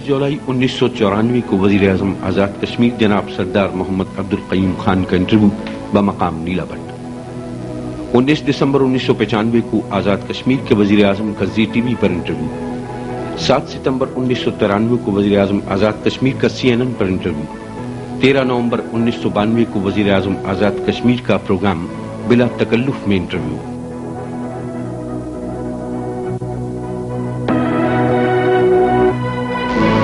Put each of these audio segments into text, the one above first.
جولائی 1994 کو وزیر اعظم آزاد کشمیر جناب سردار محمد عبد القیوم خان کا انٹرویو بمقام نیلا بٹ۔ 19 دسمبر 1995 کو آزاد کشمیر کے وزیر اعظم کا زی ٹی وی پر انٹرویو۔ 7 ستمبر 1993 کو وزیر اعظم آزاد کشمیر کا CNN پر انٹرویو۔ 13 نومبر 1992 کو وزیر اعظم آزاد کشمیر کا پروگرام بلا تکلف میں انٹرویو۔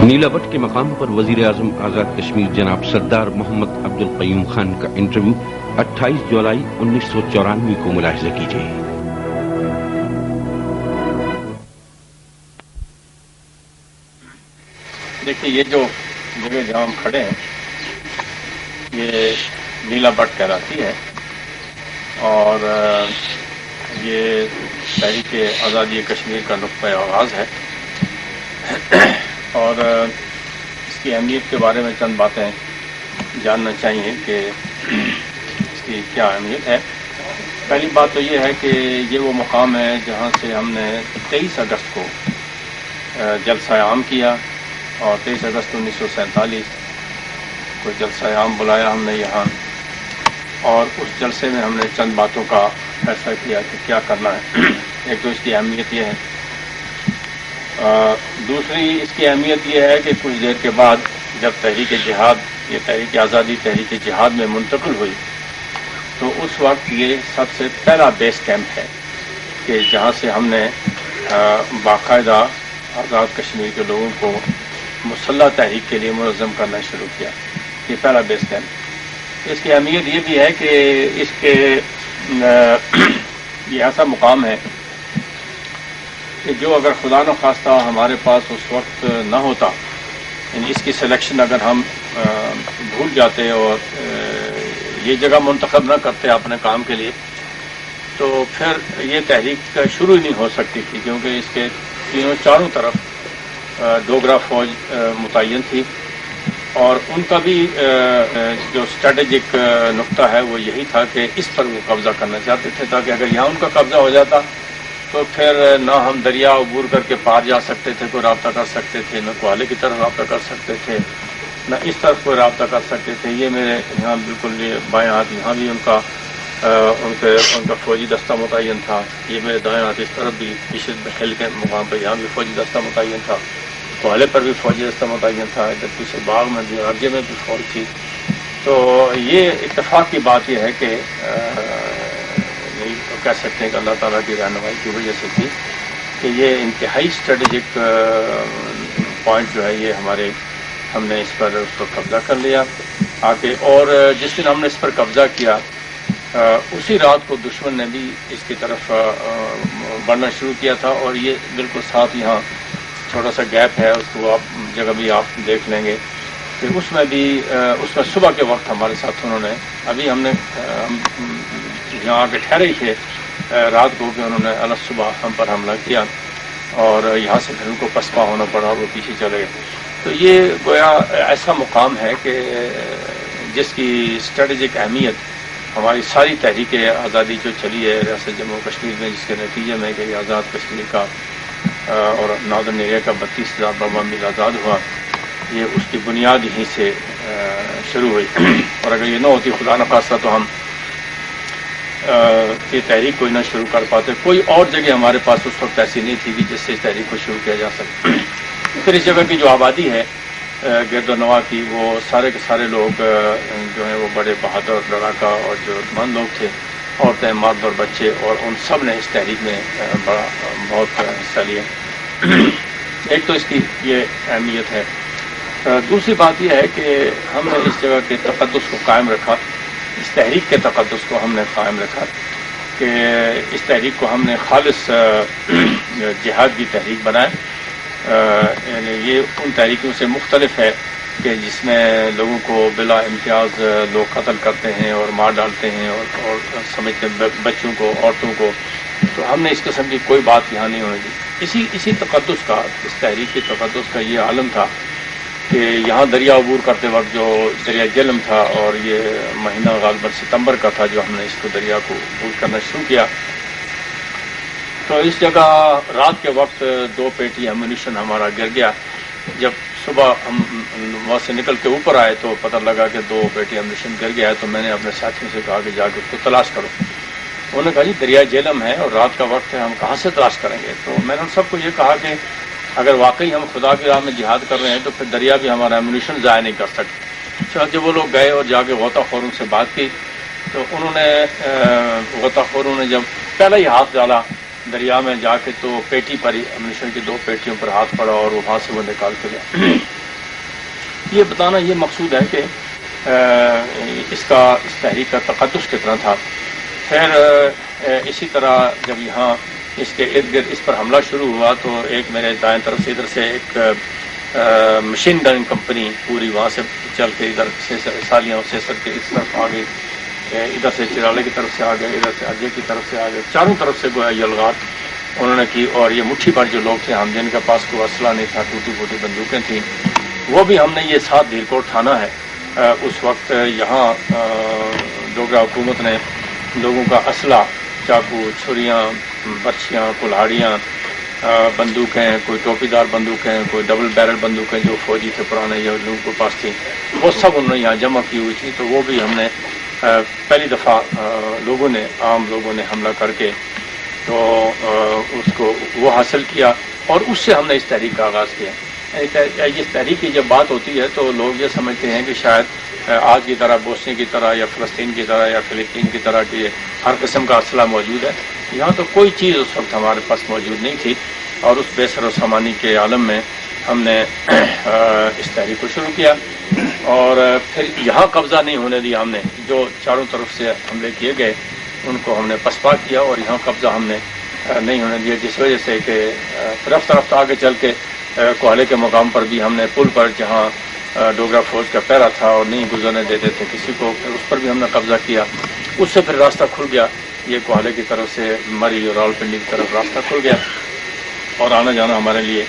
نیلا بٹ کے مقام پر وزیر اعظم آزاد کشمیر جناب سردار محمد عبد القیوم خان کا انٹرویو 28 جولائی 1994 کو ملاحظہ کیجیے۔ دیکھیے، یہ جو جگہ جہاں ہم کھڑے ہیں یہ نیلا بٹ کہلاتی ہے اور یہ تحریک آزادی کشمیر کا نقطۂ آغاز ہے اور اس کی اہمیت کے بارے میں چند باتیں جاننا چاہیے کہ اس کی کیا اہمیت ہے۔ پہلی بات تو یہ ہے کہ یہ وہ مقام ہے جہاں سے ہم نے 23 اگست کو جلسہ عام کیا اور 23 اگست 1947 کو جلسہ عام بلایا ہم نے یہاں، اور اس جلسے میں ہم نے چند باتوں کا فیصلہ کیا کہ کیا کرنا ہے۔ ایک تو اس کی اہمیت یہ ہے، دوسری اس کی اہمیت یہ ہے کہ کچھ دیر کے بعد جب تحریک جہاد، یہ تحریک آزادی تحریک جہاد میں منتقل ہوئی تو اس وقت یہ سب سے پہلا بیس کیمپ ہے کہ جہاں سے ہم نے باقاعدہ آزاد کشمیر کے لوگوں کو مسلح تحریک کے لیے منظم کرنا شروع کیا۔ یہ پہلا بیس کیمپ۔ اس کی اہمیت یہ بھی ہے کہ اس کے یہ ایسا مقام ہے کہ جو اگر خدا نخواستہ ہمارے پاس اس وقت نہ ہوتا، یعنی اس کی سلیکشن اگر ہم بھول جاتے اور یہ جگہ منتخب نہ کرتے اپنے کام کے لیے، تو پھر یہ تحریک شروع ہی نہیں ہو سکتی تھی، کیونکہ اس کے چاروں طرف ڈوگرا فوج متعین تھی اور ان کا بھی جو اسٹریٹجک نقطہ ہے وہ یہی تھا کہ اس پر وہ قبضہ کرنا چاہتے تھے، تاکہ اگر یہاں ان کا قبضہ ہو جاتا تو پھر نہ ہم دریا عبور کر کے پار جا سکتے تھے، کوئی رابطہ کر سکتے تھے، نہ کوالے کی طرف رابطہ کر سکتے تھے، نہ اس طرف کوئی رابطہ کر سکتے تھے۔ یہ میرے یہاں بالکل یہ بائیں ہاتھ یہاں بھی ان کا فوجی دستہ متعین تھا، یہ میرے دائیں ہاتھ اس طرف بھی پیشد بحل کے مقام پر یہاں بھی فوجی دستہ متعین تھا، کوالے پر بھی فوجی دستہ متعین تھا، ادھر پیچھے باغ میں بھی آگے میں بھی فوج تھی۔ تو یہ اتفاق کی بات یہ ہے کہ کہہ سکتے ہیں کہ اللہ تعالیٰ کی رہنمائی کی وجہ سے تھی کہ یہ انتہائی اسٹریٹجک پوائنٹ جو ہے یہ ہم نے اس پر قبضہ کر لیا آگے، اور جس دن ہم نے اس پر قبضہ کیا اسی رات کو دشمن نے بھی اس کی طرف بڑھنا شروع کیا تھا، اور یہ بالکل ساتھ یہاں چھوٹا سا گیپ ہے، اس کو آپ جگہ بھی آپ دیکھ لیں گے کہ اس میں صبح کے وقت ہمارے ساتھ انہوں نے ابھی ہم یہاں آ کے ٹھہرے ہی تھے رات کو کہ انہوں نے الگ صبح ہم پر حملہ کیا اور یہاں سے پھر ان کو پسپا ہونا پڑا اور وہ پیچھے چلے گئے. تو یہ گویا ایسا مقام ہے کہ جس کی اسٹریٹجک اہمیت ہماری ساری تحریک آزادی جو چلی ہے ریاست جموں کشمیر میں، جس کے نتیجے میں کہ یہ آزاد کشمیر کا اور ناردرن ایریا کا 32,000 بڑا میل آزاد ہوا، یہ اس کی بنیاد یہیں سے شروع ہوئی. اور اگر یہ نہ ہوتی خدا نخواستہ تو ہم یہ تحریک کو نہ شروع کر پاتے. کوئی اور جگہ ہمارے پاس اس وقت ایسی نہیں تھی کہ جس سے اس تحریک کو شروع کیا جا سکے. پھر اس جگہ کی جو آبادی ہے گرد و نواح کی، وہ سارے کے سارے لوگ جو ہیں وہ بڑے بہادر لڑاکا اور جو مند لوگ تھے، عورتیں، مرد اور بچے، اور ان سب نے اس تحریک میں بہت حصہ لیا. ایک تو اس کی یہ اہمیت ہے. دوسری بات یہ ہے کہ ہم نے اس جگہ کے تقدس کو قائم رکھا، اس تحریک کے تقدس کو ہم نے قائم رکھا کہ اس تحریک کو ہم نے خالص جہاد کی تحریک بنایا. یعنی یہ ان تحریکوں سے مختلف ہے کہ جس میں لوگوں کو بلا امتیاز لوگ قتل کرتے ہیں اور مار ڈالتے ہیں اور سمجھتے بچوں کو، عورتوں کو. تو ہم نے اس قسم کی کوئی بات یہاں نہیں ہونے دی. اسی تقدس کا، اس تحریک کے تقدس کا یہ عالم تھا کہ یہاں دریا عبور کرتے وقت جو دریا جہلم تھا، اور یہ مہینہ غالباً ستمبر کا تھا جو ہم نے اس کو دریا کو عبور کرنا شروع کیا، تو اس جگہ رات کے وقت 2 پیٹی ایمونیشن ہمارا گر گیا. جب صبح ہم وہاں سے نکل کے اوپر آئے تو پتہ لگا کہ 2 پیٹی ایمونیشن گر گیا ہے. تو میں نے اپنے ساتھیوں سے کہا کہ جا کے اس کو تلاش کرو. انہوں نے کہا جی دریا جہلم ہے اور رات کا وقت ہے، ہم کہاں سے تلاش کریں گے؟ تو میں نے ان سب کو یہ کہا کہ اگر واقعی ہم خدا کی راہ میں جہاد کر رہے ہیں تو پھر دریا بھی ہمارا ایمونیشن ضائع نہیں کر سکتے. چنانچہ وہ لوگ گئے اور جا کے غوطہ خوروں سے بات کی. تو انہوں نے غوطہ خوروں نے جب پہلا ہی ہاتھ ڈالا دریا میں جا کے تو پیٹی پر ہی ایمونیشن کی 2 پیٹیوں پر ہاتھ پڑا اور وہاں سے وہ نکال کے لیا. یہ بتانا یہ مقصود ہے کہ اس تحریک کا تقدس کتنا تھا. پھر اسی طرح جب یہاں اس کے ارد گرد اس پر حملہ شروع ہوا تو ایک میرے دائیں طرف سے ادھر سے ایک مشین گن کمپنی پوری وہاں سے چل کے ادھر سالیاں سیسر کے اس طرف آ گئی، ادھر سے چرالے کی طرف سے آ گئے، ادھر سے اجے کی طرف سے آ گئے. چاروں طرف سے گویا یلغار انہوں نے کی. اور یہ مٹھی بھر جو لوگ تھے، ہم جن کے پاس کوئی اسلحہ نہیں تھا، ٹوٹی پھوٹی بندوقیں تھیں، وہ بھی ہم نے یہ ساتھ دھیرکوٹ تھانہ ہے اس وقت یہاں ڈوگرا حکومت نے لوگوں کا اسلحہ، چاقو، چھریاں، برچیاں، کلہاڑیاں، بندوقیں، کوئی ٹوپی دار بندوقیں، کوئی ڈبل بیرل بندوقیں جو فوجی تھے پرانے یا لوگوں کے پاس تھیں، وہ سب انہوں نے یہاں جمع کی ہوئی تھی. تو وہ بھی ہم نے پہلی دفعہ عام لوگوں نے حملہ کر کے تو اس کو وہ حاصل کیا اور اس سے ہم نے اس تحریک کا آغاز کیا. اس تحریک کی جب بات ہوتی ہے تو لوگ یہ سمجھتے ہیں کہ شاید آج کی طرح بوسنی کی طرح یا فلسطین کی طرح یا فلپین کی طرح کہ ہر قسم کا اسلحہ موجود ہے. یہاں تو کوئی چیز اس وقت ہمارے پاس موجود نہیں تھی، اور اس بے سر و سامانی کے عالم میں ہم نے اس تحریک کو شروع کیا. اور پھر یہاں قبضہ نہیں ہونے دیا ہم نے. جو چاروں طرف سے حملے کیے گئے ان کو ہم نے پسپا کیا اور یہاں قبضہ ہم نے نہیں ہونے دیا، جس وجہ سے کہ رفتہ آگے چل کے کوہلے کے مقام پر بھی ہم نے پل پر جہاں ڈوگرا فوج کا پہرا تھا اور نہیں گزرنے دیتے تھے کسی کو، پھر اس پر بھی ہم نے قبضہ کیا. اس سے پھر راستہ کھل گیا، یہ کوہلے کی طرف سے مری اور راولپنڈی کی طرف راستہ کھل گیا اور آنا جانا ہمارے لیے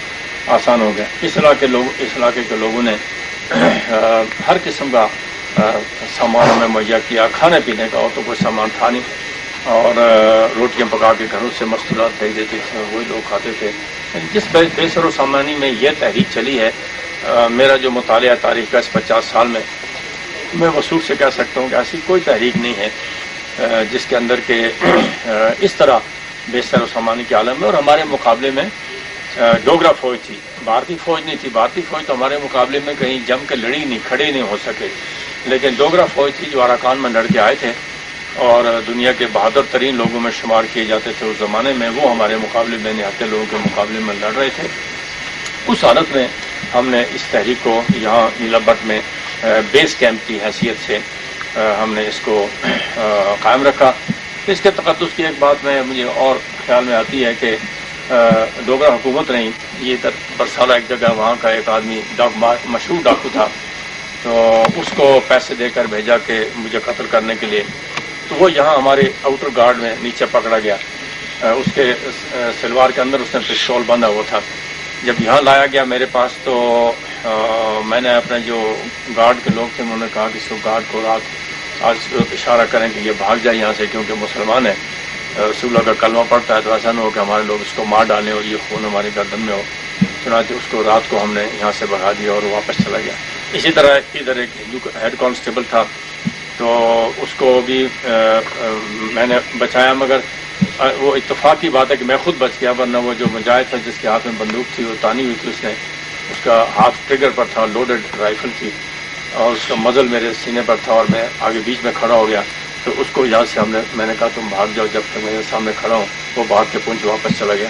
آسان ہو گیا. اس علاقے کے لوگوں نے ہر قسم کا سامان ہمیں مہیا کیا، کھانے پینے کا اور تو کوئی سامان تھا نہیں، اور روٹیاں پکا کے گھروں سے مستورات بھیج دیتے تھے، وہی لوگ کھاتے تھے. جس بے سر و سامانی میں یہ تحریک چلی ہے، میرا جو مطالعہ تاریخ کا اس 50 سال میں وصول سے کہہ سکتا ہوں کہ ایسی کوئی تحریک نہیں ہے جس کے اندر کہ اس طرح بے سر و سامانی کے عالم میں. اور ہمارے مقابلے میں ڈوگرا فوج تھی، بھارتی فوج نہیں تھی. بھارتی فوج تو ہمارے مقابلے میں کہیں جم کے لڑی نہیں، کھڑے نہیں ہو سکے، لیکن ڈوگرا فوج تھی جو اراکان میں لڑ کے آئے تھے اور دنیا کے بہادر ترین لوگوں میں شمار کیے جاتے تھے اس زمانے میں. وہ ہمارے مقابلے میں نہتے لوگوں کے مقابلے میں لڑ رہے تھے. اس حالت میں ہم نے اس تحریک کو یہاں نیلا بٹ میں بیس کیمپ کی حیثیت سے ہم نے اس کو قائم رکھا. اس کے تقدس کی ایک بات مجھے اور خیال میں آتی ہے کہ ڈوگرا حکومت نہیں، یہ برسالہ ایک جگہ وہاں کا ایک آدمی مشہور ڈاکو تھا، تو اس کو پیسے دے کر بھیجا کہ مجھے قتل کرنے کے لیے. تو وہ یہاں ہمارے آؤٹر گارڈ میں نیچے پکڑا گیا، اس کے سلوار کے اندر اس نے پستول باندھا ہوا تھا۔ جب یہاں لایا گیا میرے پاس تو میں نے اپنے جو گارڈ کے لوگ تھے انہوں نے کہا کہ اس گارڈ کو رات آج اشارہ کریں کہ یہ بھاگ جائے یہاں سے، کیونکہ مسلمان ہے، رسول اللہ کا کلمہ پڑھتا ہے، تو ایسا نہ ہو کہ ہمارے لوگ اس کو مار ڈالیں اور یہ خون ہماری گردن میں ہو۔ چنانچہ اس کو رات کو ہم نے یہاں سے بھگا دیا اور واپس چلا گیا۔ اسی طرح ادھر ایک ہندو ہیڈ کانسٹیبل تھا، تو اس کو بھی میں نے بچایا، مگر وہ اتفاق کی بات ہے کہ میں خود بچ گیا، ورنہ وہ جو مجاہد تھا جس کے ہاتھ میں بندوق تھی وہ تانی ہوئی تھی، اس کا ہاتھ ٹریگر پر تھا، لوڈڈ رائفل تھی، اور اس کا مزل میرے سینے پر تھا اور میں آگے بیچ میں کھڑا ہو گیا۔ تو اس کو یہاں سے میں نے کہا تم بھاگ جاؤ جب تک میرے سامنے کھڑا ہوں، وہ بھاگ کے پونچھ واپس چلا گیا۔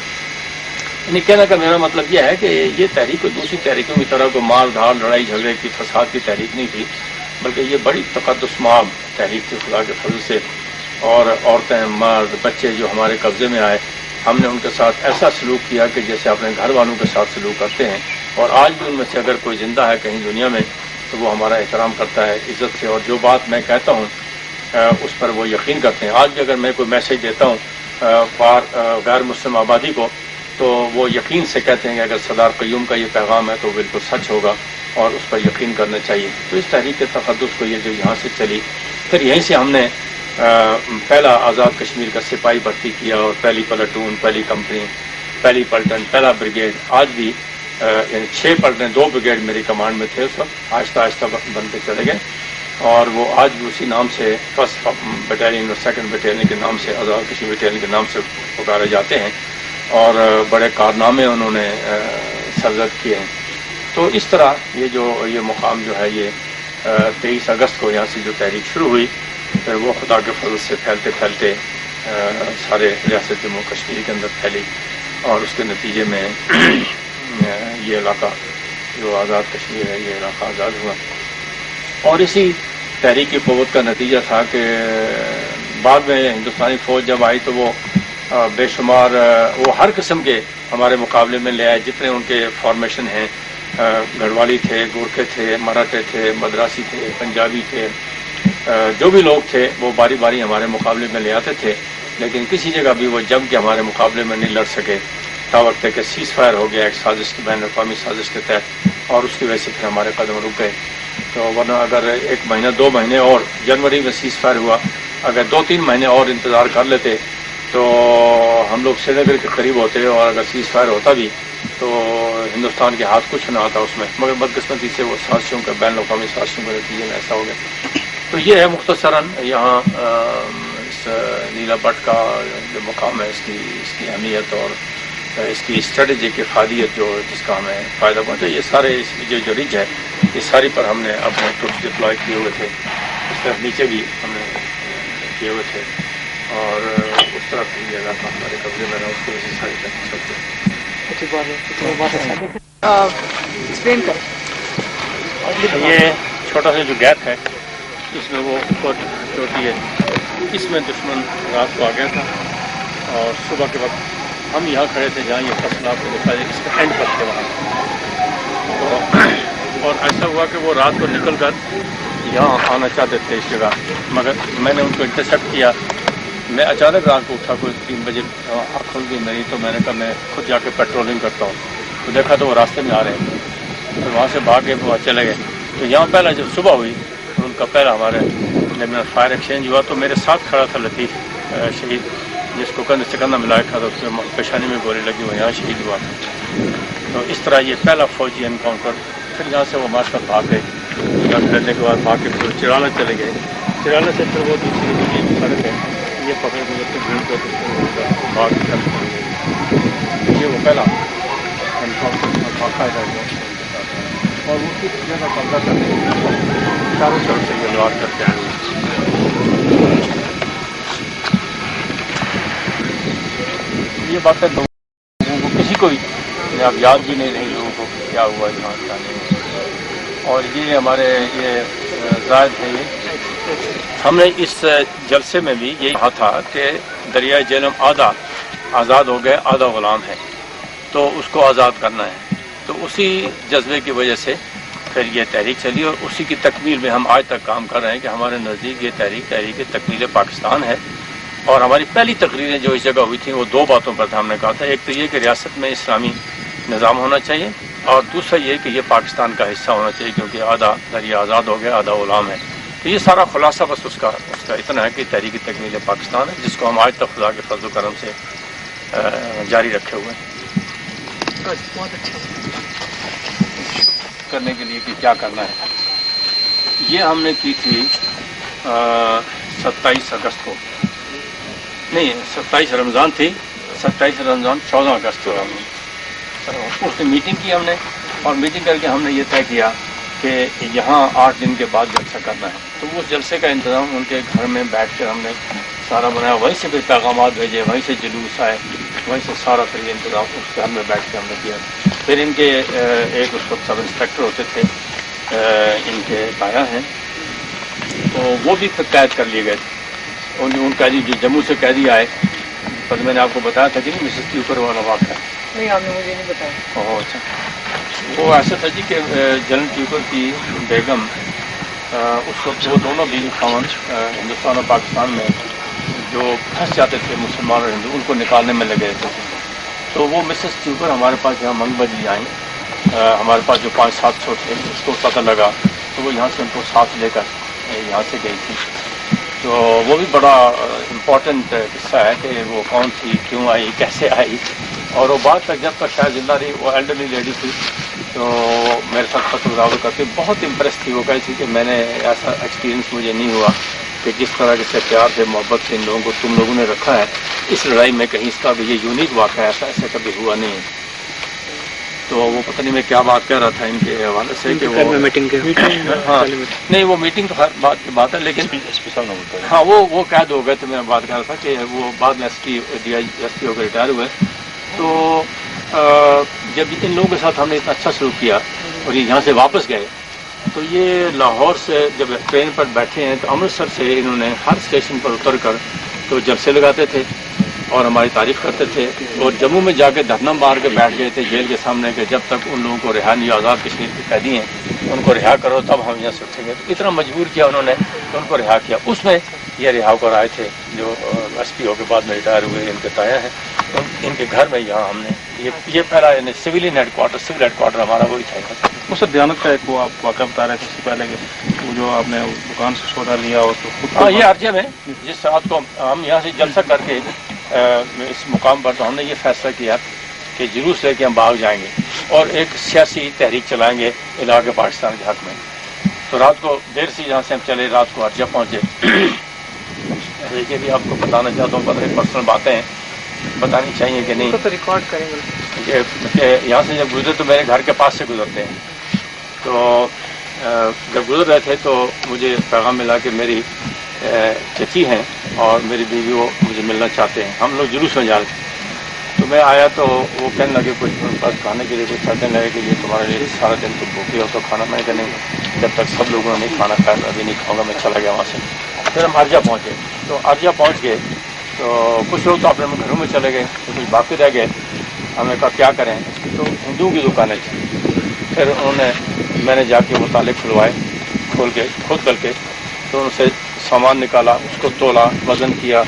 یعنی کہنے کا میرا مطلب یہ ہے کہ یہ تحریک کوئی دوسری تحریکوں کی طرح کوئی مار دھاڑ لڑائی جھگڑے کی فساد کی تحریک نہیں تھی، بلکہ یہ بڑی تقدس مآب تحریک تھی خدا کے فضل سے۔ اور عورتیں، مرد، بچے جو ہمارے قبضے میں آئے، ہم نے ان کے ساتھ ایسا سلوک کیا کہ جیسے اپنے گھر والوں کے ساتھ سلوک کرتے ہیں، اور آج بھی ان میں سے اگر کوئی زندہ ہے کہیں دنیا میں تو وہ ہمارا احترام کرتا ہے عزت سے، اور جو بات میں کہتا ہوں اس پر وہ یقین کرتے ہیں۔ آج بھی اگر میں کوئی میسج دیتا ہوں غیر مسلم آبادی کو تو وہ یقین سے کہتے ہیں کہ اگر سردار قیوم کا یہ پیغام ہے تو بالکل سچ ہوگا اور اس پر یقین کرنا چاہیے۔ تو اس تحریک کے تقدس کو یہ جو یہاں سے چلی، پھر یہیں سے ہم نے پہلا آزاد کشمیر کا سپاہی بھرتی کیا، اور پہلی پلاٹون، پہلی کمپنی، پہلی پلٹن، پہلا بریگیڈ، آج بھی یعنی 6 پلٹن 2 بریگیڈ میری کمانڈ میں تھے اس وقت، آہستہ آہستہ بنتے چلے گئے، اور وہ آج بھی اسی نام سے 1st بٹالین اور 2nd بٹالین کے نام سے، آزاد کشمیر بٹالین کے نام سے پکارے جاتے ہیں، اور بڑے کارنامے انہوں نے سرزد کیے ہیں۔ تو اس طرح یہ مقام جو ہے یہ 23 اگست کو یہاں سے جو تحریک شروع ہوئی، پھر وہ خدا کے فضل سے پھیلتے پھیلتے سارے ریاست جموں کشمیر کے اندر پھیلی، اور اس کے نتیجے میں یہ علاقہ جو آزاد کشمیر ہے یہ علاقہ آزاد ہوا۔ اور اسی تحریک کی قوت کا نتیجہ تھا کہ بعد میں ہندوستانی فوج جب آئی تو وہ بے شمار وہ ہر قسم کے ہمارے مقابلے میں لے آئے، جتنے ان کے فارمیشن ہیں، گڑھوالی تھے، گورکھے تھے، مراٹھے تھے، مدراسی تھے، پنجابی تھے، جو بھی لوگ تھے وہ باری باری ہمارے مقابلے میں لے آتے تھے، لیکن کسی جگہ بھی وہ جم کے ہمارے مقابلے میں نہیں لڑ سکے، تا وقت کہ سیز فائر ہو گیا ایک سازش کی، بین الاقوامی سازش کے تحت، اور اس کی وجہ سے پھر ہمارے قدم رک گئے۔ تو ورنہ اگر 1 مہینہ 2 مہینے اور، جنوری میں سیز فائر ہوا، اگر 2-3 مہینے اور انتظار کر لیتے تو ہم لوگ سری نگر کے قریب ہوتے، اور اگر سیز فائر ہوتا بھی تو ہندوستان کے ہاتھ کچھ نہ آتا اس میں، مگر بدقسمتی سے وہ سازشوں کے، بین الاقوامی سازشوں کے نتیجے میں ایسا ہو گیا۔ تو یہ ہے مختصراً یہاں اس نیلا بٹ کا جو مقام ہے، اس کی اہمیت اور اس کی اسٹریٹجک افادیت جس کا ہمیں فائدہ پہنچا۔ یہ سارے اس کی جو رج ہے یہ ساری پر ہم نے اپنے ٹروپس ڈپلوائے کیے ہوئے تھے، اس طرف نیچے بھی ہم نے کیے ہوئے تھے، اور اس طرف یہ علاقہ ہمارے قبضے میں رہا، اس کی وجہ سے ساری طرف چلتے ہیں۔ یہ چھوٹا سا جو گیپ ہے اس میں وہ اوپر چوٹی ہے، اس میں دشمن رات کو آ گیا تھا، اور صبح کے وقت ہم یہاں کھڑے تھے جہاں یہ فصل آپ کو دکھا دے، اس کا اینڈ پر تھے وہاں، اور ایسا ہوا کہ وہ رات کو نکل کر یہاں آنا چاہتے تھے اس جگہ، مگر میں نے ان کو انٹرسیپٹ کیا۔ میں اچانک رات کو اٹھا، کوئی 3 بجے آنکھ کھل گئی میری، تو میں نے کہا میں خود جا کے پیٹرولنگ کرتا ہوں، تو دیکھا تو وہ راستے میں آ رہے ہیں، تو وہاں سے بھاگ کے وہ چلے گئے۔ تو یہاں پہلا جب صبح ہوئی تو ان کا پہلا ہمارے جب فائر ایکسچینج ہوا، تو میرے ساتھ کھڑا تھا لطیف شہید، جس کو کندھے سے کندھا ملایا تھا، تو اس میں پیشانی میں گولی لگی، وہ یہاں شہید ہوا۔ تو اس طرح یہ پہلا فوجی انکاؤنٹر۔ پھر یہاں سے وہ مارشل بھاگ گئے، کرنے کے بعد بھاگ کے پھر چرالا چلے گئے، چرالا سے پھر وہ دوسری جو سڑک ہے یہ پکڑ کے جب تک گھوم کر بھاگ کر یہ وہ پہلا انکاؤنٹر باقاعدہ اور وہ کس جگہ قبضہ کرنے کے چاروں طرف سے یہ لوٹ کر کے آئے۔ یہ باتیں لوگوں کو کسی کو بھی اب یاد بھی نہیں رہی لوگوں کو کیا ہوا یہاں کیا نہیں ہوا۔ اور یہ ہمارے یہ زائد ہے، یہ ہم نے اس جلسے میں بھی یہ کہا تھا کہ دریائے جہلم آدھا آزاد ہو گئے، آدھا غلام ہے، تو اس کو آزاد کرنا ہے۔ تو اسی جذبے کی وجہ سے پھر یہ تحریک چلی اور اسی کی تکمیل میں ہم آج تک کام کر رہے ہیں کہ ہمارے نزدیک یہ تحریک تکمیل پاکستان ہے. اور ہماری پہلی تقریریں جو اس جگہ ہوئی تھیں وہ دو باتوں پر ہم نے کہا تھا. ایک تو یہ کہ ریاست میں اسلامی نظام ہونا چاہیے اور دوسرا یہ کہ یہ پاکستان کا حصہ ہونا چاہیے کیونکہ آدھا دریا آزاد ہو گیا آدھا غلام ہے. تو یہ سارا خلاصہ بس اس کا اتنا ہے کہ تحریک تکمیل پاکستان ہے جس کو ہم آج تک خدا کے فضل و کرم سے جاری رکھے ہوئے ہیں. بہت اچھا کرنے کے لیے کہ کیا کرنا ہے یہ ہم نے کی تھی 27 اگست کو نہیں 27 رمضان تھی 27 رمضان 14 اگست کو اس میں میٹنگ کی ہم نے اور میٹنگ کر کے ہم نے یہ طے کیا کہ یہاں 8 دن کے بعد جلسہ کرنا ہے. تو اس جلسے کا انتظام ان کے گھر میں بیٹھ کر ہم نے سارا بنایا. وہیں سے پھر پیغامات بھیجے وہیں سے جلوس آئے وہیں سے سارا پھر یہ انتظام اس گھر میں بیٹھ کے ہم نے کیا. پھر ان کے ایک اس وقت سب انسپیکٹر ہوتے تھے ان کے تایا ہیں تو وہ بھی پھر قید کر لیے گئے تھے. ان قیدی جو جموں سے قیدی آئے پر میں نے آپ کو بتایا تھا کہ نہیں مسز کیوکر والا واقعہ نہیں آپ نے مجھے نہیں بتایا. اچھا وہ ایسا تھا جی کہ جنرل کیوکر کی بیگم اس وقت وہ دونوں بیوی خاوند ہندوستان اور پاکستان میں جو پھنس جاتے تھے مسلمان اور ہندو ان کو نکالنے میں لگے رہتے تھے. تو وہ مسز کیوکر ہمارے پاس یہاں منگ بجلی آئیں ہمارے پاس جو 500-700 تھے اس کو پتہ لگا تو وہ یہاں سے ان کو ساتھ لے کر یہاں سے گئی تھی. تو وہ بھی بڑا امپورٹنٹ قصہ ہے کہ وہ کون تھی کیوں آئی کیسے آئی اور وہ بعد تک جب تک شاید زندہ رہی وہ ایلڈرلی لیڈی تھی تو میرے ساتھ خط گزار کرتی بہت امپریس تھی. وہ کہی تھی کہ میں نے ایسا ایکسپیرینس مجھے نہیں ہوا کہ جس طرح کے سے پیار سے محبت سے ان لوگوں کو تم لوگوں نے رکھا ہے اس لڑائی میں کہیں اس کا بھی یہ یونیک واقعہ ایسا کبھی ہوا نہیں ہے. تو وہ پتہ نہیں میں کیا بات کہہ رہا تھا ان کے حوالے سے کہ وہ ہاں نہیں وہ میٹنگ تو بات کی بات ہے لیکن ہاں وہ قید ہو گئے. تو میں بات کر رہا تھا کہ وہ بعد میں ڈی آئی ایس پی ہو کر ریٹائر ہوئے. تو جب ان لوگوں کے ساتھ ہم نے اتنا اچھا سلوک کیا اور یہ یہاں سے واپس گئے تو یہ لاہور سے جب ٹرین پر بیٹھے ہیں تو امرتسر سے انہوں نے ہر اسٹیشن پر اتر کر تو جلسے لگاتے تھے اور ہماری تعریف کرتے تھے. اور جموں میں جا کے دھرنا مار کے بیٹھ گئے تھے جیل کے سامنے کہ جب تک ان لوگوں کو رہا نہیں آزاد کشمیر کے قیدی ہیں ان کو رہا کرو تب ہم یہاں سے اٹھیں گے. تو اتنا مجبور کیا انہوں نے کہ ان کو رہا کیا. اس میں یہ رہا کر آئے تھے جو ایس پی او کے بعد میں ریٹائر ہوئے ان کے تایا ہیں ان کے گھر میں یہاں ہم نے یہ پہلا یعنی سول ہیڈ کوارٹر ہمارا وہی تھا. وہ سر دیانت کا ایک وہ آپ واقعہ بتا رہے تھے اس سے پہلے کہ وہ جو آپ نے دکان سے سودا لیا اور تو خود ہاں یہ ارجے میں جس رات کو ہم یہاں سے جلسہ کر کے اس مقام پر تو ہم نے یہ فیصلہ کیا کہ جلوس لے کے ہم باغ جائیں گے اور ایک سیاسی تحریک چلائیں گے علاقے پاکستان کے حق میں. تو رات کو دیر سے جہاں سے ہم چلے رات کو ارجہ پہنچے. یہ بھی آپ کو بتانا چاہتا ہوں پتہ پرسنل باتیں بتانی چاہیے کہ نہیں تو ریکارڈ کریں گے کہ یہاں سے جب گزرے تو میرے گھر کے پاس سے گزرتے ہیں. تو جب گزر رہے تھے تو مجھے پیغام ملا کہ میری چچی ہیں اور میری بیوی وہ مجھے ملنا چاہتے ہیں. ہم لوگ جلوس میں جا رہے تھے تو میں آیا تو وہ کہنے لگے کچھ ان پاس کھانے کے لیے کچھ چلنے لگے کہ یہ تمہارے لیے سارا دن تم بھوکے ہو تو کھانا میں کہ نہیں جب تک سب لوگوں نے نہیں کھانا کھایا ابھی نہیں کھاؤں گا. میں چلا گیا وہاں سے. پھر ہم ارجہ پہنچے تو ارجہ پہنچ گئے تو کچھ لوگ تو اپنے گھروں میں چلے گئے تو کچھ باقی رہ گئے. ہم نے کہا کیا کریں تو ہندوؤں کی دکانیں تھیں. پھر انہوں نے میں نے جا کے وہ تالے کھلوائے کھول کے خود کر کے تو ان سے سامان نکالا اس کو تولا وزن کیا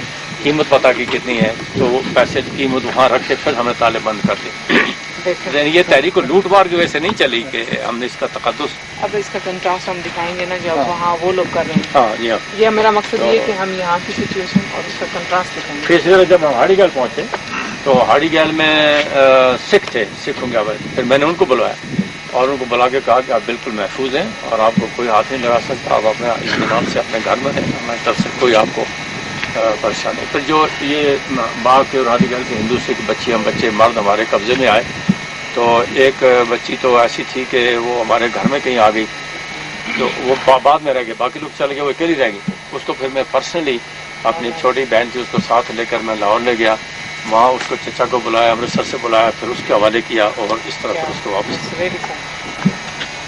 قیمت پتہ کی کتنی ہے تو وہ پیسے قیمت وہاں رکھ کے پھر ہم نے تالے بند کر دیے. یہ تحریک کو لوٹ مار کی وجہ سے نہیں چلی کہ ہم نے اس کا تقدس اب اس کا کنٹراسٹ ہم دکھائیں گے نا جو وہاں وہ لوگ کر رہے ہیں. ہاں جی ہاں یہ میرا مقصد یہ کہ ہم یہاں کی سچویشن اور اس کا کنٹراسٹ دکھائیں گے. پھر جب ہم ہاڑی گیل پہنچے تو ہاڑی گیل میں سکھ تھے سکھوں کے آواز. پھر میں نے ان کو بلوایا اور ان کو بلا کے کہا کہ آپ بالکل محفوظ ہیں اور آپ کو کوئی ہاتھ نہیں لگا سکتا. آپ اپنے اطمینان سے اپنے گھر میں ہیں ہماری طرف سے کوئی آپ کو پریشانی. پھر جو یہ باغ کے اور ہاڑی گیل کے ہندو سکھ بچے مرد ہمارے قبضے میں آئے تو ایک بچی تو ایسی تھی کہ وہ ہمارے گھر میں کہیں آ گئی تو وہ بعد میں رہ گئے. باقی لوگ چلے گئے وہ اکیلی رہ گئی. اس کو پھر میں پرسنلی اپنی چھوٹی بہن تھی اس کو ساتھ لے کر میں لاہور لے گیا. وہاں اس کو چچا کو بلایا امرتسر سے بلایا پھر اس کے حوالے کیا اور اس طرح پھر اس کو واپس.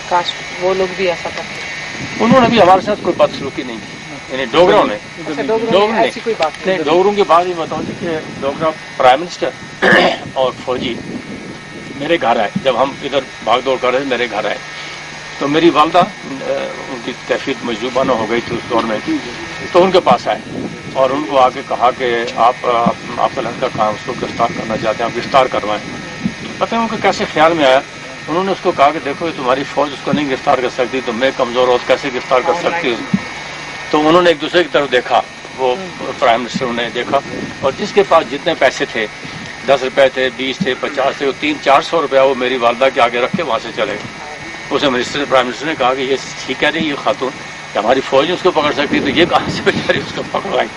کاش وہ لوگ بھی ایسا کرتے. انہوں نے بھی ہمارے ساتھ کوئی بدسلوکی نہیں کی یعنی ڈوگروں نے ایسی کوئی بات نہیں. ڈوگروں کی بات یہ بتاؤں کہ ڈوگرا پرائم منسٹر اور فوجی میرے گھر آئے جب ہم ادھر بھاگ دوڑ کر رہے تھے. میرے گھر آئے تو میری والدہ ان کی کیفیت مجذوبہ نہ ہو گئی تھی اس دور میں، تو ان کے پاس آئے اور ان کو آ کے کہا کہ آپ کا لڑکا کہاں، اس کو گرفتار کرنا چاہتے ہیں، آپ گرفتار کروائیں۔ پتہ ہے ان کو کیسے خیال میں آیا، انہوں نے اس کو کہا کہ دیکھو تمہاری فوج اس کو نہیں گرفتار کر سکتی، تو میں کمزور ہوں کیسے گرفتار کر سکتی ہوں۔ تو انہوں نے ایک دوسرے کی طرف دیکھا، وہ پرائم منسٹر نے دیکھا، اور جس کے پاس جتنے پیسے تھے، 10 روپے تھے، 20 تھے، 50 تھے، 300-400 روپیہ وہ میری والدہ کے آگے رکھ کے وہاں سے چلے گئے۔ اسے پرائم منسٹر نے کہا کہ یہ ٹھیک ہے نہیں، یہ خاتون کہ ہماری فوج اس کو پکڑ سکتی، تو یہ کہاں سے بیچاری اس کو پکڑائی۔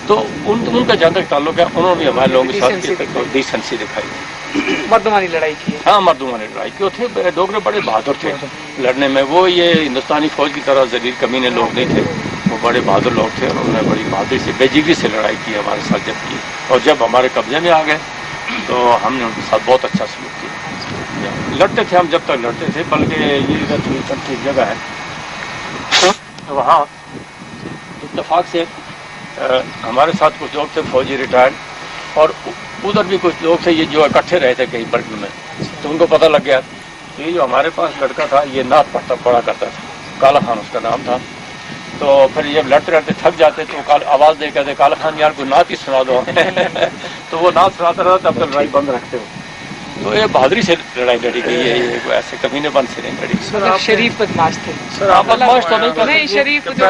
تو ان کا جہاں تک تعلق ہے، انہوں نے ہمارے لوگوں کے ساتھ ڈیسنسی دکھائی، مردمانی لڑائی کی ہے۔ ہاں مردمانی لڑائی کی، تھے ڈوگرے بڑے بہادر تھے لڑنے میں، وہ یہ ہندوستانی فوج کی طرح ذلیل کمینے لوگ نہیں تھے، وہ بڑے بہادر لوگ تھے، اور انہوں نے بڑی بہادری سے بے جگری سے لڑائی کی ہمارے ساتھ جب کی، اور جب ہمارے قبضے میں آ گئے تو ہم نے ان کے ساتھ بہت اچھا سلوک کیا۔ لڑتے تھے ہم جب تک لڑتے تھے، بلکہ یہ کنٹری جگہ ہے وہاں اتفاق سے ہمارے ساتھ کچھ لوگ تھے فوجی ریٹائرڈ، اور ادھر بھی کچھ لوگ تھے یہ جو اکٹھے رہے تھے کئی برگن میں، تو ان کو پتہ لگ گیا کہ یہ جو ہمارے پاس لڑکا تھا یہ نعت پڑھا کرتا تھا، کالا خان اس کا نام تھا۔ تو پھر جب لڑتے رہتے تھک جاتے تو آواز دے کہتے کالا خان یار کوئی نعت ہی سنا دو تو وہ نعت سناتا رہتا، تب تک لڑائی بند رکھتے ہو۔ تو یہ بہادری سے لڑائی لڑی گئی ہے، یہ ایسے کمینے بند سے نہیں لڑی۔ مطلب شریف بدماش تھے، بدماش تو نہیں شریف جو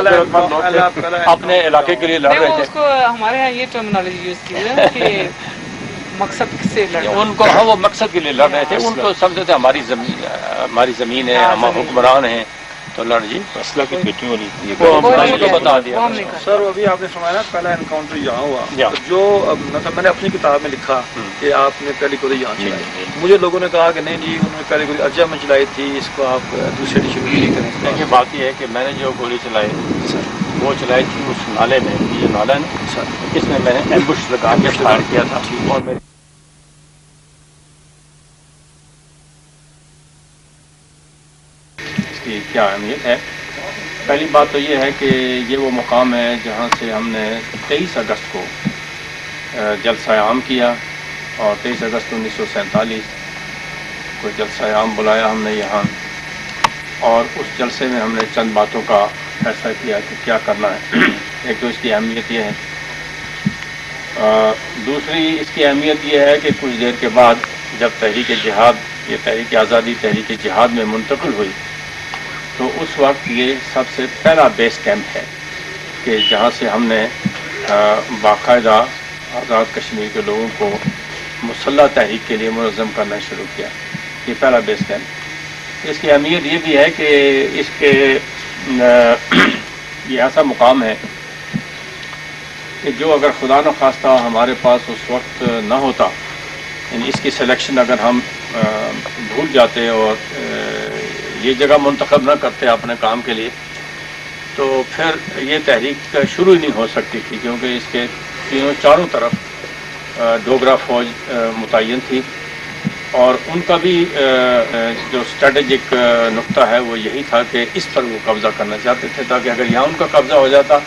اپنے علاقے کے لیے لڑ رہے تھے، اس کو ہمارے یہاں یہ ٹرمینالوجی یوز کی ہے کہ مقصد سے لڑ رہے ان کو، ہاں وہ مقصد کے لیے لڑ رہے تھے، ان کو سمجھتے تھے ہماری زمین ہے، ہم حکمران ہیں، تو لڑ جی اسلحہ کی پیٹی ہونی کو بتا دیا۔ سر ابھی آپ نے فرمایا نا پہلا انکاؤنٹر یہاں ہوا، تو جو مطلب میں نے اپنی کتاب میں لکھا کہ آپ نے پہلی گولی یہاں چلائی، مجھے لوگوں نے کہا کہ نہیں جی انہوں نے پہلی گولی ارجہ میں چلائی تھی، اس کو آپ دوسرے شروع نہیں کریں۔ دیکھیے بات یہ ہے کہ میں نے جو گولی چلائی وہ چلائی تھی اس نالے میں، یہ نالا ہے سر، اس میں نے ایمبوش لگا کے فائر کیا تھا، اور میرے کی کیا اہمیت ہے۔ پہلی بات تو یہ ہے کہ یہ وہ مقام ہے جہاں سے ہم نے 23 اگست کو جلسہ عام کیا، اور 23 اگست 1947 کو جلسہ عام بلایا ہم نے یہاں، اور اس جلسے میں ہم نے چند باتوں کا فیصلہ کیا کہ کیا کرنا ہے۔ ایک تو اس کی اہمیت یہ ہے، دوسری اس کی اہمیت یہ ہے کہ کچھ دیر کے بعد جب تحریک جہاد، یہ تحریک آزادی تحریک جہاد میں منتقل ہوئی، تو اس وقت یہ سب سے پہلا بیس کیمپ ہے کہ جہاں سے ہم نے باقاعدہ آزاد کشمیر کے لوگوں کو مسلح تحریک کے لیے منظم کرنا شروع کیا۔ یہ پہلا بیس کیمپ۔ اس کی اہمیت یہ بھی ہے کہ اس کے یہ ایسا مقام ہے کہ جو اگر خدا نخواستہ ہمارے پاس اس وقت نہ ہوتا، یعنی اس کی سلیکشن اگر ہم بھول جاتے اور یہ جگہ منتخب نہ کرتے اپنے کام کے لیے، تو پھر یہ تحریک شروع ہی نہیں ہو سکتی تھی، کیونکہ اس کے چاروں طرف ڈوگرا فوج متعین تھی، اور ان کا بھی جو اسٹریٹجک نقطہ ہے وہ یہی تھا کہ اس پر وہ قبضہ کرنا چاہتے تھے، تاکہ اگر یہاں ان کا قبضہ ہو جاتا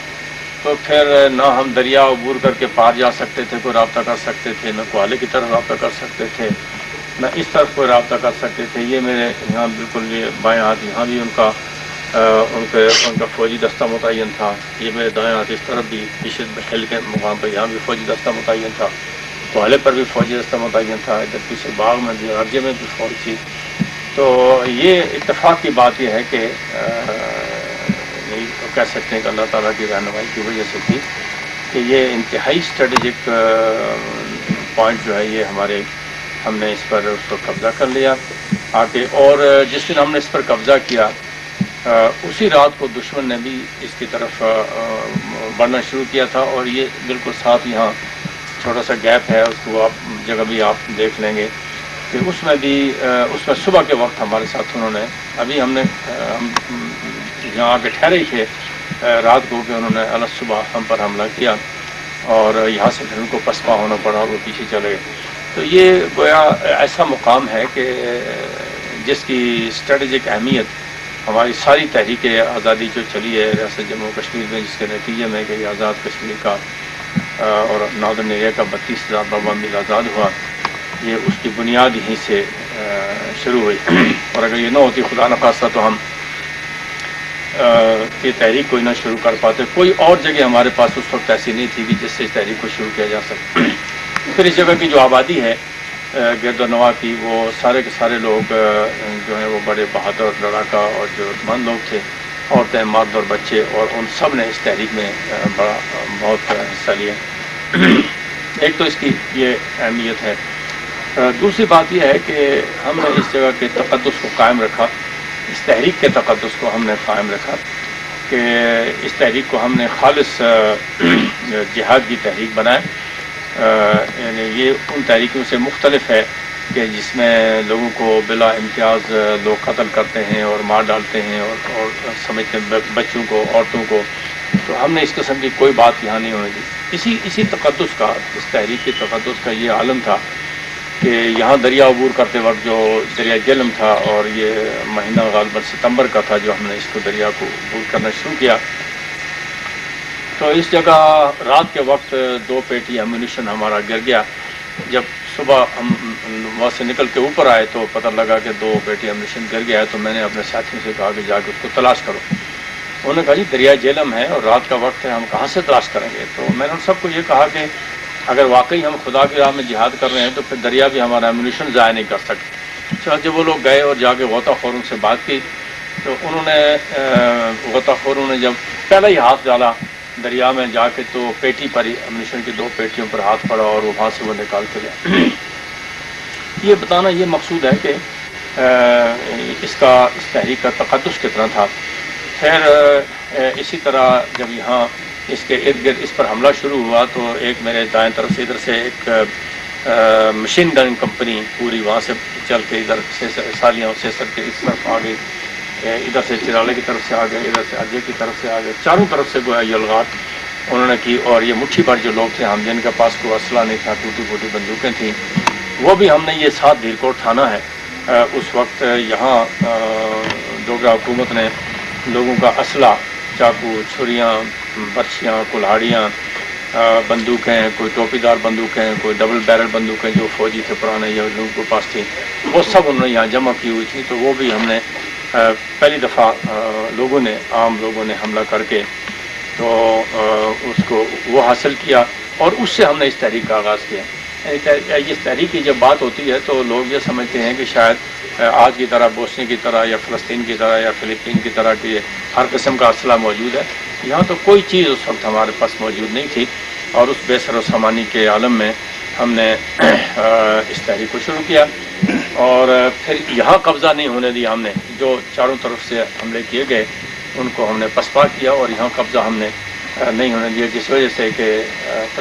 تو پھر نہ ہم دریا عبور کر کے پار جا سکتے تھے، کوئی رابطہ کر سکتے تھے، نہ کوالے کی طرف رابطہ کر سکتے تھے، نہ اس طرف کوئی رابطہ کر سکتے تھے۔ یہ میرے یہاں بالکل یہ بائیں ہاتھ یہاں بھی ان کا فوجی دستہ متعین تھا، یہ میرے دائیں ہاتھ اس طرف بھی پیشد ہل کے مقام پر یہاں بھی فوجی دستہ متعین تھا، کوالے پر بھی فوجی دستہ متعین تھا، ادھر پیچھے باغ میں بھی، ارجے میں بھی فوج تھی۔ تو یہ اتفاق کی بات یہ ہے کہ کہہ سکتے ہیں کہ اللہ تعالیٰ کی رہنمائی کی وجہ سے تھی کہ یہ انتہائی اسٹریٹجک پوائنٹ جو ہے یہ ہم نے اس پر اس کو قبضہ کر لیا آگے، اور جس دن ہم نے اس پر قبضہ کیا اسی رات کو دشمن نے بھی اس کی طرف بڑھنا شروع کیا تھا، اور یہ بالکل ساتھ یہاں چھوٹا سا گیپ ہے، اس کو آپ جگہ بھی آپ دیکھ لیں گے کہ اس میں صبح کے وقت ہمارے ساتھ انہوں نے، ابھی ہم یہاں آ کے ٹھہرے ہی تھے رات کو کہ انہوں نے الگ صبح ہم پر حملہ کیا، اور یہاں سے پھر ان کو پسپا ہونا پڑا اور وہ پیچھے چلے گئے۔ تو یہ گویا ایسا مقام ہے کہ جس کی اسٹریٹجک اہمیت ہماری ساری تحریک آزادی جو چلی ہے ریاست جموں کشمیر میں، جس کے نتیجے میں کہ یہ آزاد کشمیر کا اور ناردرن ایریا کا 32,000 بابا میل آزاد ہوا، یہ اس کی بنیاد یہیں سے شروع ہوئی، اور اگر یہ نہ ہوتی خدا نخواستہ تو ہم کی تحریک کوئی نہ شروع کر پاتے. کوئی اور جگہ ہمارے پاس اس وقت ایسی نہیں تھی کہ جس سے اس تحریک کو شروع کیا جا سکے. پھر اس جگہ کی جو آبادی ہے گرد و نواح کی، وہ سارے کے سارے لوگ جو ہیں وہ بڑے بہادر لڑاکا اور ضرورتمند لوگ تھے، عورتیں، مرد اور بچے، اور ان سب نے اس تحریک میں بہت حصہ لیا. ایک تو اس کی یہ اہمیت ہے. دوسری بات یہ ہے کہ ہم نے اس جگہ کے تقدس کو قائم رکھا، اس تحریک کے تقدس کو ہم نے قائم رکھا کہ اس تحریک کو ہم نے خالص جہاد کی تحریک بنایا. یعنی یہ ان تحریکوں سے مختلف ہے کہ جس میں لوگوں کو بلا امتیاز لوگ قتل کرتے ہیں اور مار ڈالتے ہیں اور سمجھتے ہیں بچوں کو، عورتوں کو. تو ہم نے اس قسم کی کوئی بات یہاں نہیں ہونے دی. اسی تقدس کا، اس تحریک کے تقدس کا یہ عالم تھا کہ یہاں دریا عبور کرتے وقت جو دریا جہلم تھا، اور یہ مہینہ غالباً ستمبر کا تھا جو ہم نے اس کو دریا کو عبور کرنا شروع کیا. تو اس جگہ رات کے وقت 2 پیٹی ایمونیشن ہمارا گر گیا. جب صبح ہم وہاں سے نکل کے اوپر آئے تو پتہ لگا کہ 2 پیٹی ایمونیشن گر گیا ہے. تو میں نے اپنے ساتھیوں سے کہا کہ جا کے اس کو تلاش کرو. انہوں نے کہا جی دریا جہلم ہے اور رات کا وقت ہے، ہم کہاں سے تلاش کریں گے؟ تو میں نے ان سب کو یہ کہا کہ اگر واقعی ہم خدا کی راہ میں جہاد کر رہے ہیں تو پھر دریا بھی ہمارا ایمونیشن ضائع نہیں کر سکتے. چنانچہ وہ لوگ گئے اور جا کے غوطہ خوروں سے بات کی. تو انہوں نے غوطہ خوروں نے جب پہلا ہی ہاتھ ڈالا دریا میں جا کے تو پیٹی پر ہی ایمونیشن کی 2 پیٹیوں پر ہاتھ پڑا اور وہاں سے وہ نکال کے گیا. یہ بتانا یہ مقصود ہے کہ اس تحریک کا تقدس کتنا تھا. خیر اسی طرح جب یہاں اس کے ارد گرد اس پر حملہ شروع ہوا تو ایک میرے دائیں طرف سے ادھر سے ایک مشین گن کمپنی پوری وہاں سے چل کے ادھر سالیاں سیسر کے اس طرف آ گئی، ادھر سے چرالے کی طرف سے آ گئے، ادھر سے اجے کی طرف سے آ گئے، چاروں طرف سے گویا یلغار انہوں نے کی. اور یہ مٹھی بھر جو لوگ تھے، ہم جن کے پاس کوئی اسلحہ نہیں تھا، ٹوٹی پھوٹی بندوقیں تھیں، وہ بھی ہم نے یہ 7 دھیرکوٹ تھانہ ہے اس وقت یہاں ڈوگرا حکومت نے لوگوں کا اسلحہ، چاقو، چھریاں، برچیاں، کلہاڑیاں، بندوقیں، کوئی ٹوپی دار بندوقیں، کوئی ڈبل بیرل بندوقیں جو فوجی تھے پرانے یا لوگوں کے پاس تھیں، وہ سب انہوں نے یہاں جمع کی ہوئی تھی. تو وہ بھی ہم نے پہلی دفعہ عام لوگوں نے حملہ کر کے تو اس کو وہ حاصل کیا اور اس سے ہم نے اس تحریک کا آغاز کیا. اس تحریک کی جب بات ہوتی ہے تو لوگ یہ سمجھتے ہیں کہ شاید آج کی طرح بوسنی کی طرح یا فلسطین کی طرح یا فلپین کی طرح کہ ہر قسم کا اسلحہ موجود ہے. یہاں تو کوئی چیز اس وقت ہمارے پاس موجود نہیں تھی، اور اس بے سر و سامانی کے عالم میں ہم نے اس تحریک کو شروع کیا. اور پھر یہاں قبضہ نہیں ہونے دیا ہم نے. جو چاروں طرف سے حملے کیے گئے ان کو ہم نے پسپا کیا اور یہاں قبضہ ہم نے نہیں ہونے دیا، جس وجہ سے کہ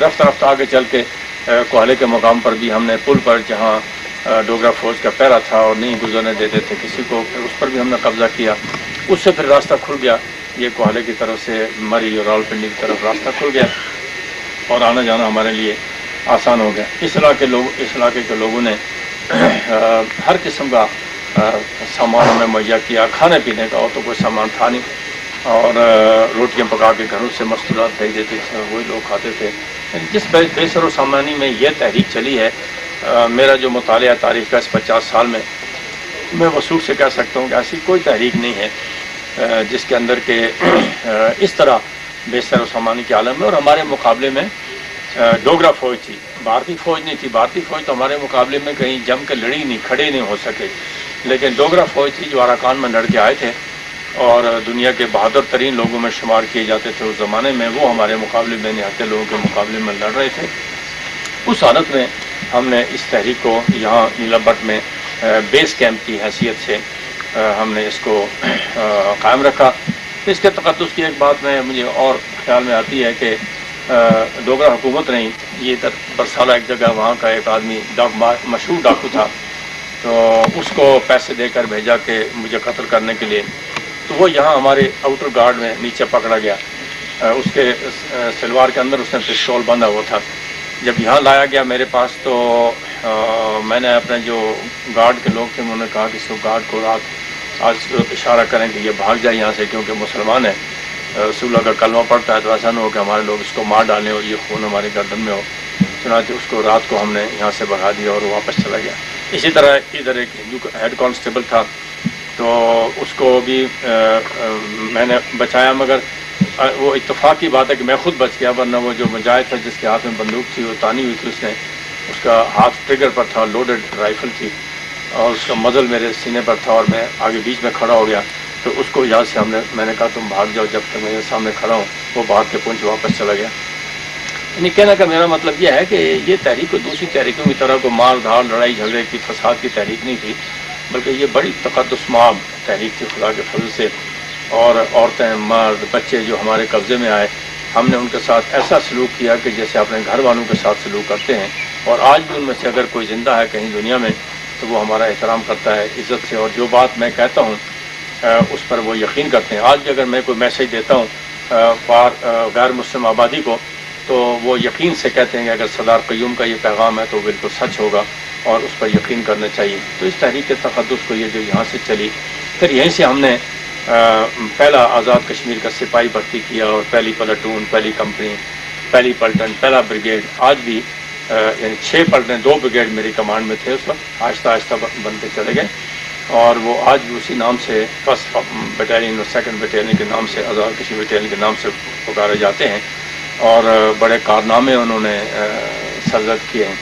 رفتہ آگے چل کے کوہلے کے مقام پر بھی ہم نے پل پر جہاں ڈوگرا فوج کا پہرا تھا اور نہیں گزرنے دیتے تھے کسی کو، پھر اس پر بھی ہم نے قبضہ کیا. اس سے پھر راستہ کھل گیا، یہ کوہلے کی طرف سے مری اور راولپنڈی کی طرف راستہ کھل گیا اور آنا جانا ہمارے لیے آسان ہو گیا. اس علاقے کے لوگوں نے ہر قسم کا سامان ہمیں مہیا کیا. کھانے پینے کا اور تو کوئی سامان تھا نہیں، اور روٹیاں پکا کے گھروں سے مستورات بھیج دیتے تھے، وہی لوگ کھاتے تھے. جس بے سر و سامانی میں یہ تحریک چلی ہے، میرا جو مطالعہ تاریخ کا اس 50 سال میں وثوق سے کہہ سکتا ہوں کہ ایسی کوئی تحریک نہیں ہے جس کے اندر کہ اس طرح بے سر و سامانی کے عالم میں. اور ہمارے مقابلے میں ڈوگرا فوج تھی، بھارتی فوج نہیں تھی. بھارتی فوج تو ہمارے مقابلے میں کہیں جم کے لڑی نہیں، کھڑے نہیں ہو سکے، لیکن ڈوگرا فوج تھی جو اراکان میں لڑ کے آئے تھے اور دنیا کے بہادر ترین لوگوں میں شمار کیے جاتے تھے اس زمانے میں. وہ ہمارے مقابلے میں نہتے لوگوں کے مقابلے میں لڑ رہے تھے. اس حالت میں ہم نے اس تحریک کو یہاں نیلا بٹ میں بیس کیمپ کی حیثیت سے ہم نے اس کو قائم رکھا. اس کے تقدس کی ایک بات مجھے اور خیال میں آتی ہے کہ ڈوگرا حکومت نے یہ برسالہ ایک جگہ وہاں کا ایک آدمی مشہور ڈاکو تھا، تو اس کو پیسے دے کر بھیجا کہ مجھے قتل کرنے کے لیے. تو وہ یہاں ہمارے آؤٹر گارڈ میں نیچے پکڑا گیا. اس کے سلوار کے اندر اس نے پستول باندھا ہوا تھا. جب یہاں لایا گیا میرے پاس تو میں نے اپنے جو گارڈ کے لوگ تھے انہوں نے کہا کہ اس کو گارڈ کو رات آج اشارہ کریں کہ یہ بھاگ جائے یہاں سے کیونکہ مسلمان ہے، رسول اللہ کا کلمہ پڑھتا ہے، تو ایسا نہ ہو کہ ہمارے لوگ اس کو مار ڈالیں اور یہ خون ہماری گردن میں ہو. چنانچہ اس کو رات کو ہم نے یہاں سے بھگا دیا اور واپس چلا گیا. اسی طرح ادھر ایک ہیڈ کانسٹیبل تھا تو اس کو بھی میں نے بچایا، مگر وہ اتفاق کی بات ہے کہ میں خود بچ گیا، ورنہ وہ جو مجاہد تھا جس کے ہاتھ میں بندوق تھی وہ تانی ہوئی تھی، اس کا ہاتھ ٹریگر پر تھا، لوڈڈ رائفل تھی اور اس کا مزل میرے سینے پر تھا اور میں آگے بیچ میں کھڑا ہو گیا. تو اس کو یہاں سے میں نے کہا تم بھاگ جاؤ جب تک میں سامنے کھڑا ہوں. وہ بھاگ کے پونچھ واپس چلا گیا. یعنی کہنے کا میرا مطلب یہ ہے کہ یہ تحریک کو دوسری تحریکوں کی طرح کو مار دھاڑ لڑائی جھگڑے کی فساد کی تحریک نہیں تھی، بلکہ یہ بڑی تقدس مآب تحریک تھی خدا کے فضل سے. اور عورتیں مرد بچے جو ہمارے قبضے میں آئے، ہم نے ان کے ساتھ ایسا سلوک کیا کہ جیسے اپنے گھر والوں کے ساتھ سلوک کرتے ہیں. اور آج بھی ان میں سے اگر کوئی زندہ ہے کہیں دنیا میں تو وہ ہمارا احترام کرتا ہے عزت سے، اور جو بات میں کہتا ہوں اس پر وہ یقین کرتے ہیں. آج بھی اگر میں کوئی میسج دیتا ہوں غیر مسلم آبادی کو تو وہ یقین سے کہتے ہیں کہ اگر سردار قیوم کا یہ پیغام ہے تو بالکل سچ ہوگا اور اس پر یقین کرنا چاہیے. تو اس تحریک تقدس کو یہ جو یہاں سے چلی، پھر یہیں سے ہم نے پہلا آزاد کشمیر کا سپاہی بھرتی کیا اور پہلی پلاٹون، پہلی کمپنی، پہلی پلٹن، پہلا بریگیڈ. آج بھی یعنی 6 پلٹن 2 بریگیڈ میری کمانڈ میں تھے اس وقت، آہستہ آہستہ بنتے چلے گئے اور وہ آج بھی اسی نام سے فرسٹ بٹالین اور سیکنڈ بٹالین کے نام سے، آزاد کشمیر بٹالین کے نام سے پکارے جاتے ہیں اور بڑے کارنامے انہوں نے سرزد کیے ہیں.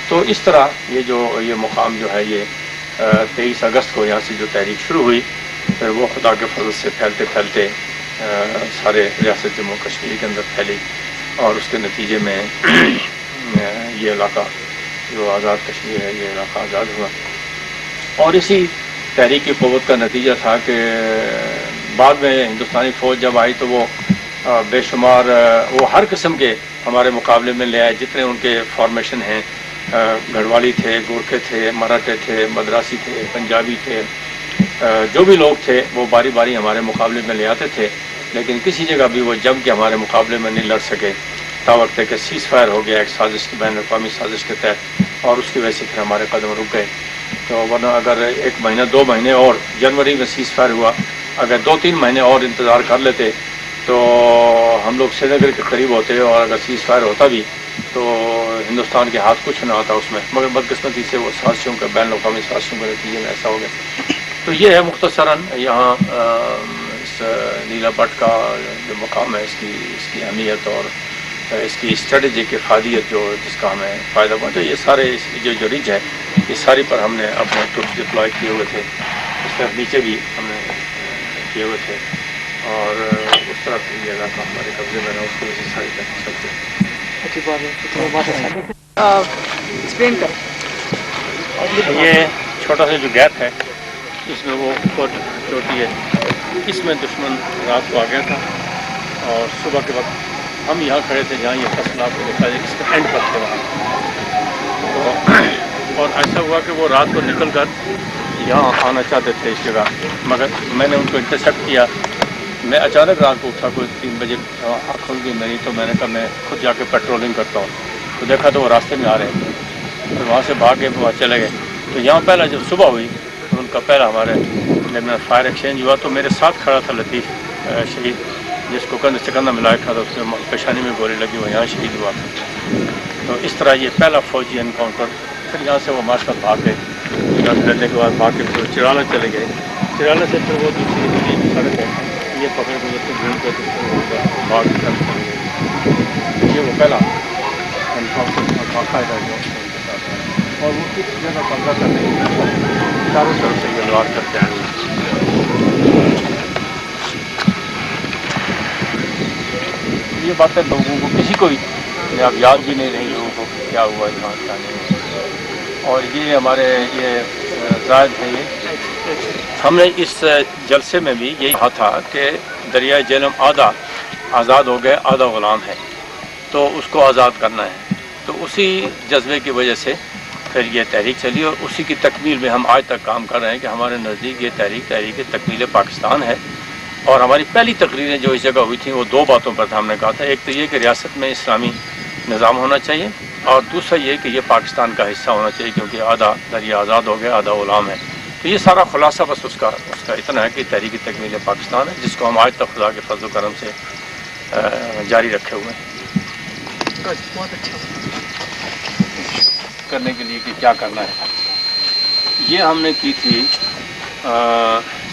تو اس طرح یہ مقام جو ہے یہ 23 اگست کو یہاں سے جو تحریک شروع ہوئی، پھر وہ خدا کے فضل سے پھیلتے پھیلتے سارے ریاست جموں کشمیر کے اندر پھیلی اور اس کے نتیجے میں یہ علاقہ جو آزاد کشمیر ہے یہ علاقہ آزاد ہوا. اور اسی تحریک کی قوت کا نتیجہ تھا کہ بعد میں ہندوستانی فوج جب آئی تو وہ بے شمار وہ ہر قسم کے ہمارے مقابلے میں لے آئے، جتنے ان کے فارمیشن ہیں، گڑھوالی تھے، گورکھے تھے، مراٹھے تھے، مدراسی تھے، پنجابی تھے، جو بھی لوگ تھے وہ باری باری ہمارے مقابلے میں لے آتے تھے. لیکن کسی جگہ بھی وہ جم کے ہمارے مقابلے میں نہیں لڑ سکے تا وقت کہ سیز فائر ہو گیا ایک سازش کی، بین الاقوامی سازش کے تحت، اور اس کی وجہ سے پھر ہمارے قدم رک گئے. تو ورنہ اگر 1 مہینہ 2 مہینے اور جنوری میں سیز فائر ہوا، اگر 2-3 مہینے اور انتظار کر لیتے تو ہم لوگ سری نگر کے قریب ہوتے اور اگر سیز فائر ہوتا بھی تو ہندوستان کے ہاتھ کچھ نہ آتا اس میں. مگر بدقسمتی سے وہ سازشوں کا بین الاقوامی سازشوں کے نتیجے میں ایسا ہو گیا. تو یہ ہے مختصراً یہاں اس نیلا بٹ کا جو مقام ہے، اس کی اہمیت اور اس کی اسٹریٹجک افادیت جس کا ہمیں فائدہ پہنچا. یہ سارے جو ریج ہے یہ ساری پر ہم نے اپنے ٹروپس ڈپلوائے کیے ہوئے تھے، اس طرف نیچے بھی ہم نے کیے ہوئے تھے اور اس طرف یہ علاقہ ہمارے قبضے میں رہا، اس کی وجہ سے ساری تک سکتے. یہ چھوٹا سا جو گیپ ہے اس میں وہ فوٹ چوٹی ہے، اس میں دشمن رات کو آ گیا تھا اور صبح کے وقت ہم یہاں کھڑے تھے جہاں یہ فصل آپ کو دیکھا جائے اس کے اینڈ پر تھے وہاں. اور ایسا ہوا کہ وہ رات کو نکل کر یہاں آنا چاہتے تھے اس جگہ، مگر میں نے ان کو انٹرسیپٹ کیا. میں اچانک رات کو اٹھا، کوئی 3 بجے آنکھ کھل گئی میری، تو میں نے کہا میں خود جا کے پیٹرولنگ کرتا ہوں. تو دیکھا تو وہ راستے میں آ رہے ہیں، پھر وہاں سے بھاگ کے وہاں چلے گئے. تو یہاں پہلا جب صبح ہوئی تو ان کا پہلا ہمارے جب میں فائر ایکسچینج ہوا تو میرے ساتھ کھڑا تھا لطیف شہید، جس کو کندھے سے کندھا ملایا تھا، تو اس میں پیشانی میں گولی لگی، وہ یہاں شہید ہوا. تو اس طرح یہ پہلا فوجی انکاؤنٹر. پھر یہاں سے وہ مارشل بھاگ گئے، لڑنے کے بعد بھاگ کے پھر چرالا چلے گئے. چرالا سے پھر وہ دوسری سڑک ہے یہ پکڑ کے ادھر سے گھوم کے بھاگ کی طرف چلے گئے. یہ وہ پہلا انکاؤنٹر تھا باقاعدہ جو ان کے ساتھ ہے، اور وہ کس جگہ قبضہ کرنے کے لیے چاروں طرف سے یہ وار کرتے آئے ہوئے. یہ باتیں لوگوں کو کسی کو بھی اب یاد بھی نہیں رہی لوگوں کو کیا ہوا یہاں کیا نہیں ہوا. اور یہ ہمارے یہ زائد ہے، یہ ہم نے اس جلسے میں بھی یہی کہا تھا کہ دریائے جہلم آدھا آزاد ہو گئے، آدھا غلام ہے، تو اس کو آزاد کرنا ہے. تو اسی جذبے کی وجہ سے پھر یہ تحریک چلی اور اسی کی تکمیل میں ہم آج تک کام کر رہے ہیں کہ ہمارے نزدیک یہ تحریک تکمیل پاکستان ہے. اور ہماری پہلی تقریریں جو اس جگہ ہوئی تھیں وہ 2 باتوں پر تھا. ہم نے کہا تھا ایک تو یہ کہ ریاست میں اسلامی نظام ہونا چاہیے، اور دوسرا یہ کہ یہ پاکستان کا حصہ ہونا چاہیے کیونکہ آدھا دریا آزاد ہو گیا، آدھا غلام ہے. تو یہ سارا خلاصہ بس اس کا اتنا ہے کہ تحریک تکمیل پاکستان ہے، جس کو ہم آج تک خدا کے فضل و کرم سے جاری رکھے ہوئے ہیں. بہت اچھا کرنے کے لیے کہ کیا کرنا ہے، یہ ہم نے کی تھی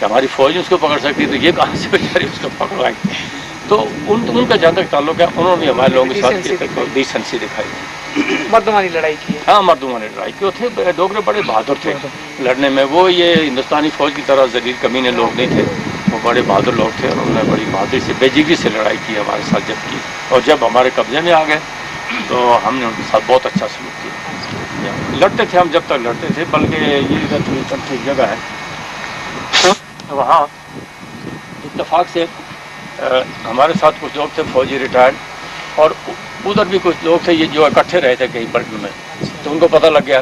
کہ ہماری فوج اس کو پکڑ سکتی تو یہ کہاں سے بیچاری اس کو پکڑائیں گے. تو ان کا جہاں تک تعلق ہے انہوں نے ہمارے لوگوں کے ساتھ ڈیسنسی دکھائی. مردمانی لڑائی کی ہے. ہاں مردمانی لڑائی کے تھے. ڈوگرے بڑے بہادر تھے لڑنے میں. وہ یہ ہندوستانی فوج کی طرح ذلیل کمینے لوگ نہیں تھے. وہ بڑے بہادر لوگ تھے اور انہوں نے بڑی بہادری سے بے جگری سے لڑائی کی ہمارے ساتھ جب کی. اور جب ہمارے قبضے میں آ گئے تو ہم نے ان کے ساتھ بہت اچھا سلوک کیا. لڑتے تھے ہم جب تک لڑتے تھے. بلکہ یہ تھوڑی جگہ ہے وہاں اتفاق سے ہمارے ساتھ کچھ لوگ تھے فوجی ریٹائرڈ اور ادھر بھی کچھ لوگ تھے یہ جو اکٹھے رہے تھے کہیں پلٹن میں. تو ان کو پتہ لگ گیا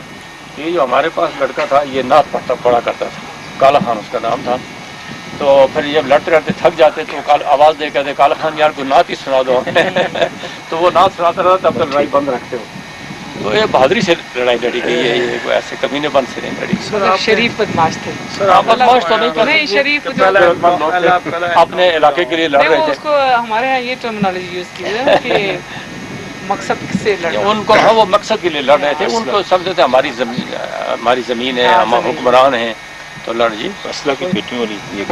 کہ یہ جو ہمارے پاس لڑکا تھا یہ نعت پڑھا کرتا تھا. کالا خان اس کا نام تھا. تو پھر جب لڑتے لڑتے تھک جاتے تو آواز دے کہتے کالا خان یار کوئی نعت ہی سنا دو. تو وہ نعت سناتا رہتا تب تک لڑائی بند رکھتے ہو. تو یہ بہادری سے لڑائی لڑی گئی ہے. یہ کوئی ایسے کمینے بند سے نہیں لڑی. شریف بدماش تھے. بدماش تو نہیں نہیں شریف اپنے علاقے کے لیے لڑ رہے تھے. اس کو ہمارے یہاں یہ ٹرمنالوجی یوز کی ہے کہ مقصد سے لڑنا. ان کو ہاں وہ مقصد کے لیے لڑ رہے تھے. ان کو سمجھتے تھے ہماری زمین ہے ہم حکمران ہیں تو لڑ جی. اسلحہ کی پیٹی ہو رہی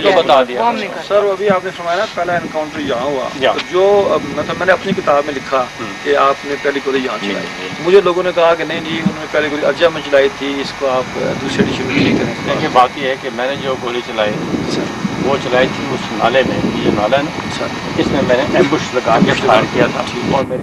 تو بتا دیا. سر ابھی آپ نے فرمایا نا پہلا انکاؤنٹر یہاں ہوا. تو جو مطلب میں نے اپنی کتاب میں لکھا کہ آپ نے پہلی گولی یہاں چلائی. مجھے لوگوں نے کہا کہ نہیں جی انہوں نے پہلی گولی اجا میں چلائی تھی اس کو آپ دوسرے ڈشن نہیں کریں. دیکھیے بات یہ ہے کہ میں نے جو گولی چلائی وہ چلائی تھی اس نالے میں. یہ جو نالا ہے نا اس میں نے ایمبوش لگا کے فائر کیا تھا اور میرے